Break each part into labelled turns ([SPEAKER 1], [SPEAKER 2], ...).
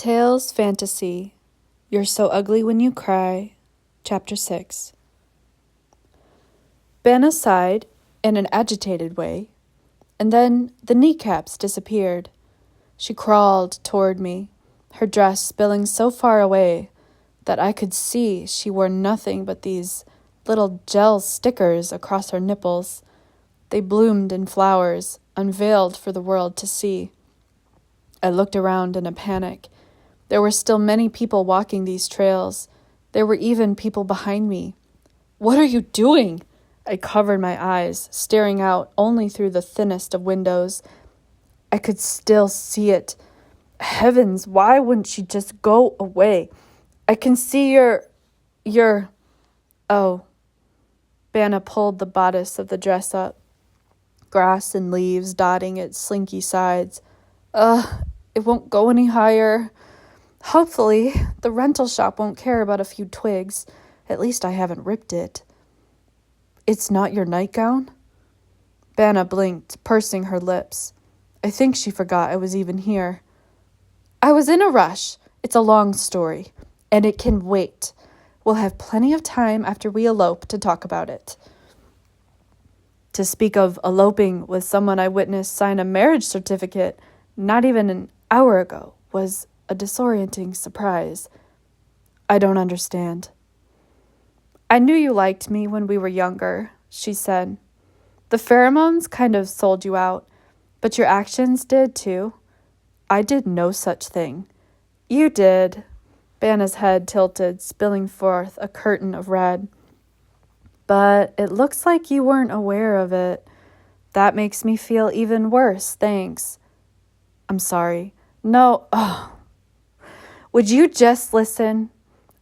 [SPEAKER 1] Tales Fantasy, You're So Ugly When You Cry, Chapter 6. Banna sighed in an agitated way, and then the kneecaps disappeared. She crawled toward me, her dress spilling so far away that I could see she wore nothing but these little gel stickers across her nipples. They bloomed in flowers, unveiled for the world to see. I looked around in a panic. There were still many people walking these trails. There were even people behind me. "What are you doing?" I covered my eyes, staring out only through the thinnest of windows. I could still see it. Heavens, why wouldn't she just go away? I can see your... Oh. Banna pulled the bodice of the dress up, grass and leaves dotting its slinky sides. It won't go any higher. Hopefully, the rental shop won't care about a few twigs. At least I haven't ripped it. "It's not your nightgown?" Banna blinked, pursing her lips. I think she forgot I was even here. "I was in a rush. It's a long story, and it can wait. We'll have plenty of time after we elope to talk about it." To speak of eloping with someone I witnessed sign a marriage certificate not even an hour ago was a disorienting surprise. "I don't understand." "I knew you liked me when we were younger," she said. "The pheromones kind of sold you out, but your actions did too. I did no such thing." "You did." Banna's head tilted, spilling forth a curtain of red. "But it looks like you weren't aware of it. That makes me feel even worse, thanks." "I'm sorry." "No, would you just listen?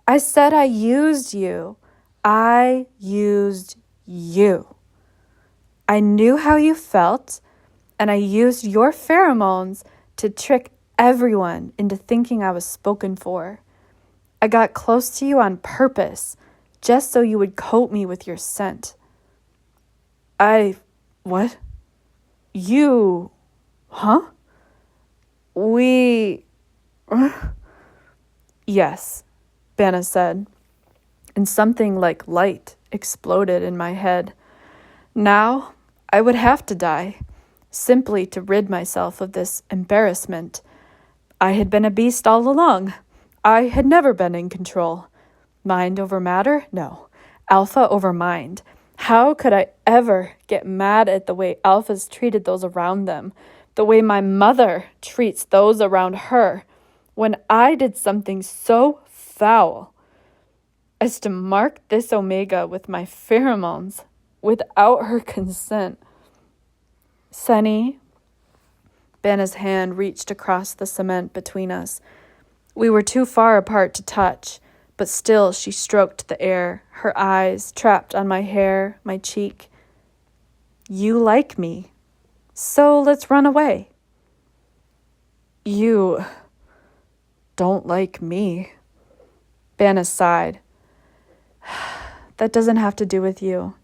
[SPEAKER 1] I said I used you. I used you. I knew how you felt, and I used your pheromones to trick everyone into thinking I was spoken for. I got close to you on purpose, just so you would coat me with your scent." What? You, huh? We... "Yes," Banna said, and something like light exploded in my head. Now I would have to die, simply to rid myself of this embarrassment. I had been a beast all along. I had never been in control. Mind over matter? No. Alpha over mind. How could I ever get mad at the way Alphas treated those around them, the way my mother treats those around her, when I did something so foul as to mark this Omega with my pheromones without her consent? "Sunny." Banna's hand reached across the cement between us. We were too far apart to touch, but still she stroked the air, her eyes trapped on my hair, my cheek. "You like me, so let's run away." "You don't like me." Banna sighed. "That doesn't have to do with you.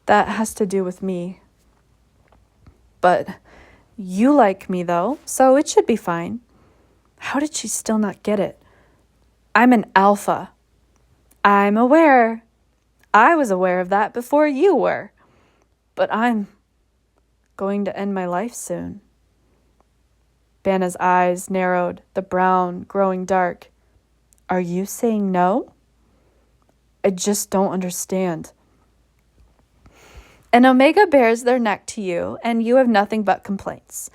[SPEAKER 1] That has to do with me." "But you like me, though, so it should be fine." How did she still not get it? "I'm an alpha." "I'm aware. I was aware of that before you were. But I'm going to end my life soon." Banna's eyes narrowed, the brown growing dark. "Are you saying no?" "I just don't understand." "An Omega bears their neck to you, and you have nothing but complaints.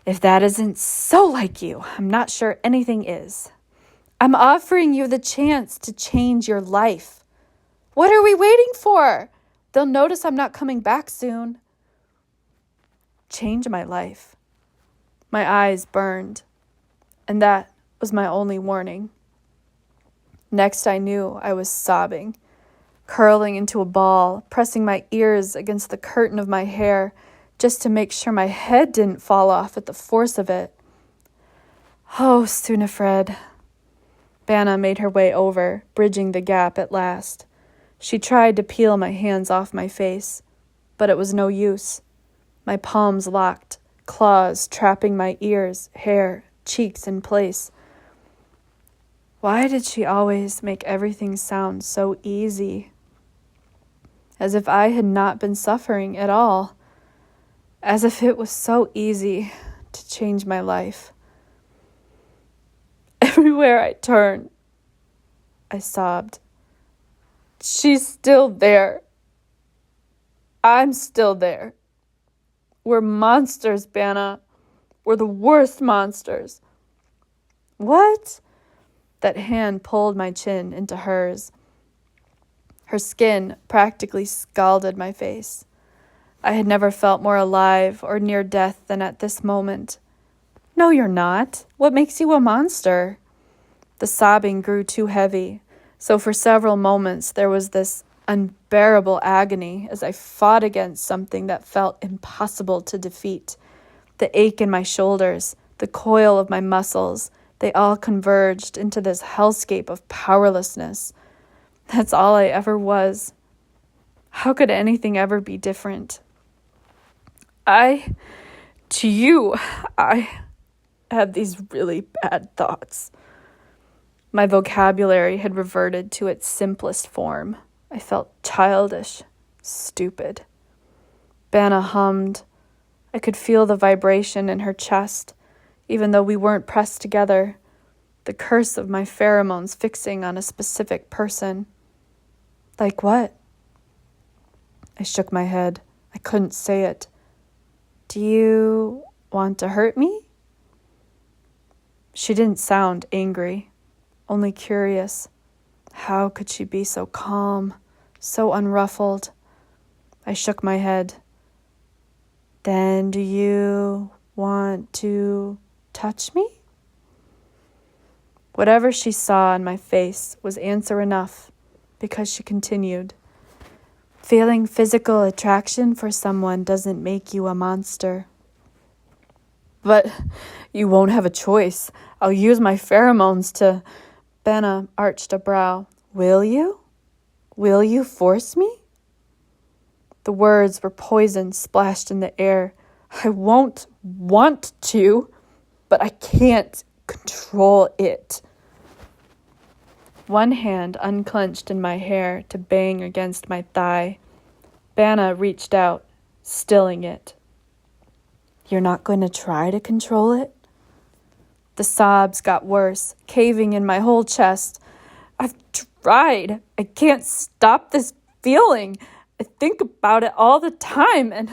[SPEAKER 1] If that isn't so like you, I'm not sure anything is. I'm offering you the chance to change your life. What are we waiting for? They'll notice I'm not coming back soon." Change my life. My eyes burned, and that was my only warning. Next I knew I was sobbing, curling into a ball, pressing my ears against the curtain of my hair just to make sure my head didn't fall off at the force of it. "Oh, Sunifred." Banna made her way over, bridging the gap at last. She tried to peel my hands off my face, but it was no use. My palms locked, claws trapping my ears, hair, cheeks in place. Why did she always make everything sound so easy? As if I had not been suffering at all. As if it was so easy to change my life. Everywhere I turn, I sobbed. She's still there. I'm still there. We're monsters, Banna. We're the worst monsters. What? That hand pulled my chin into hers. Her skin practically scalded my face. I had never felt more alive or near death than at this moment. No, you're not. What makes you a monster? The sobbing grew too heavy, so for several moments there was this unbearable agony as I fought against something that felt impossible to defeat. The ache in my shoulders, the coil of my muscles, they all converged into this hellscape of powerlessness. That's all I ever was. How could anything ever be different? I had these really bad thoughts. My vocabulary had reverted to its simplest form. I felt childish, stupid. Banna hummed. I could feel the vibration in her chest, even though we weren't pressed together. The curse of my pheromones fixing on a specific person. Like what? I shook my head. I couldn't say it. Do you want to hurt me? She didn't sound angry, only curious. How could she be so calm, so unruffled? I shook my head. Then do you want to touch me? Whatever she saw on my face was answer enough, because she continued. Feeling physical attraction for someone doesn't make you a monster. But you won't have a choice. I'll use my pheromones to... Banna arched a brow. Will you? Will you force me? The words were poison splashed in the air. I won't want to, but I can't control it. One hand unclenched in my hair to bang against my thigh. Banna reached out, stilling it. You're not going to try to control it? The sobs got worse, caving in my whole chest. I've tried. I can't stop this feeling. I think about it all the time and...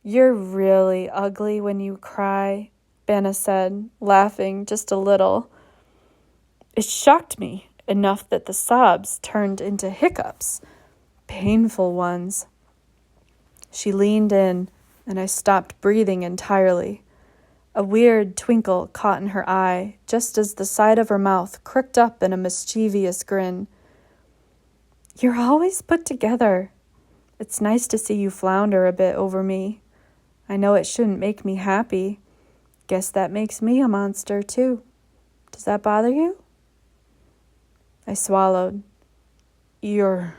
[SPEAKER 1] You're really ugly when you cry, Banna said, laughing just a little. It shocked me enough that the sobs turned into hiccups, painful ones. She leaned in, and I stopped breathing entirely. A weird twinkle caught in her eye, just as the side of her mouth crooked up in a mischievous grin. You're always put together. It's nice to see you flounder a bit over me. I know it shouldn't make me happy. Guess that makes me a monster, too. Does that bother you? I swallowed. You're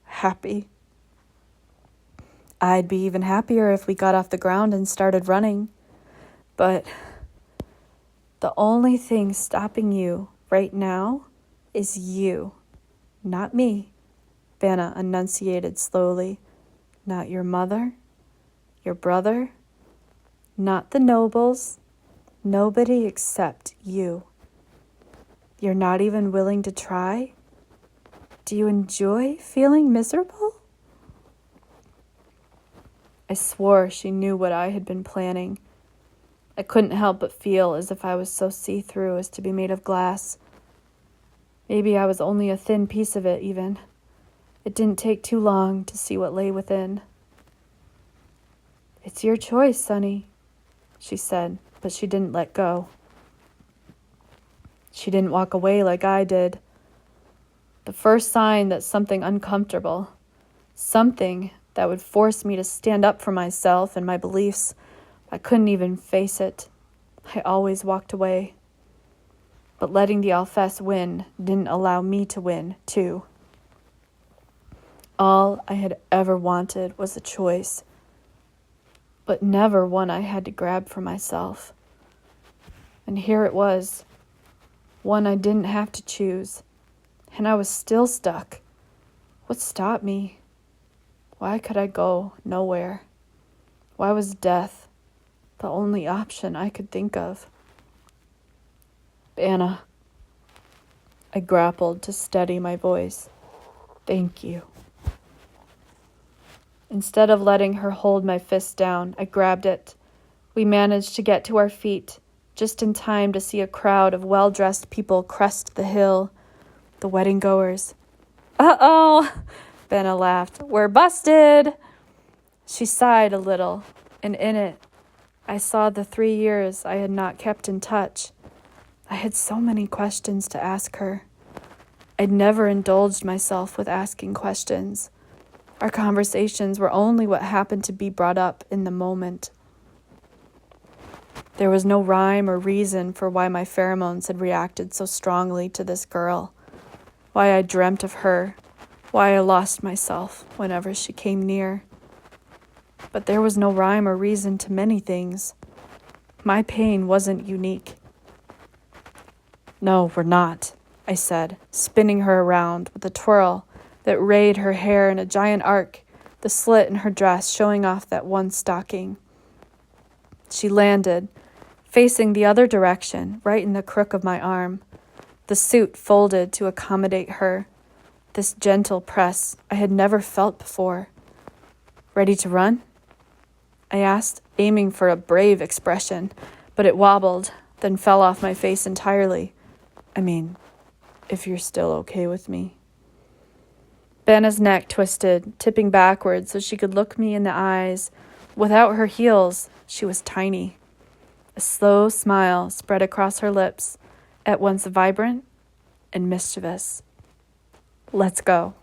[SPEAKER 1] happy. I'd be even happier if we got off the ground and started running. But the only thing stopping you right now is you, not me, Banna enunciated slowly. Not your mother, your brother, not the nobles, nobody except you. You're not even willing to try? Do you enjoy feeling miserable? I swore she knew what I had been planning. I couldn't help but feel as if I was so see-through as to be made of glass. Maybe I was only a thin piece of it, even. It didn't take too long to see what lay within. It's your choice, Sunny, she said, but she didn't let go. She didn't walk away like I did. The first sign that something uncomfortable, something that would force me to stand up for myself and my beliefs, I couldn't even face it. I always walked away. But letting the Alphess win didn't allow me to win, too. All I had ever wanted was a choice, but never one I had to grab for myself. And here it was, one I didn't have to choose. And I was still stuck. What stopped me? Why could I go nowhere? Why was death the only option I could think of? Anna. I grappled to steady my voice. Thank you. Instead of letting her hold my fist down, I grabbed it. We managed to get to our feet, just in time to see a crowd of well-dressed people crest the hill. The wedding goers. Uh-oh, Benna laughed. We're busted. She sighed a little, and in it, I saw the 3 years I had not kept in touch. I had so many questions to ask her. I'd never indulged myself with asking questions. Our conversations were only what happened to be brought up in the moment. There was no rhyme or reason for why my pheromones had reacted so strongly to this girl, why I dreamt of her, why I lost myself whenever she came near. But there was no rhyme or reason to many things. My pain wasn't unique. No, we're not, I said, spinning her around with a twirl that rayed her hair in a giant arc, the slit in her dress showing off that one stocking. She landed, facing the other direction, right in the crook of my arm. The suit folded to accommodate her. This gentle press I had never felt before. Ready to run? I asked, aiming for a brave expression, but it wobbled, then fell off my face entirely. I mean, if you're still okay with me. Benna's neck twisted, tipping backward so she could look me in the eyes. Without her heels, she was tiny. A slow smile spread across her lips, at once vibrant and mischievous. Let's go.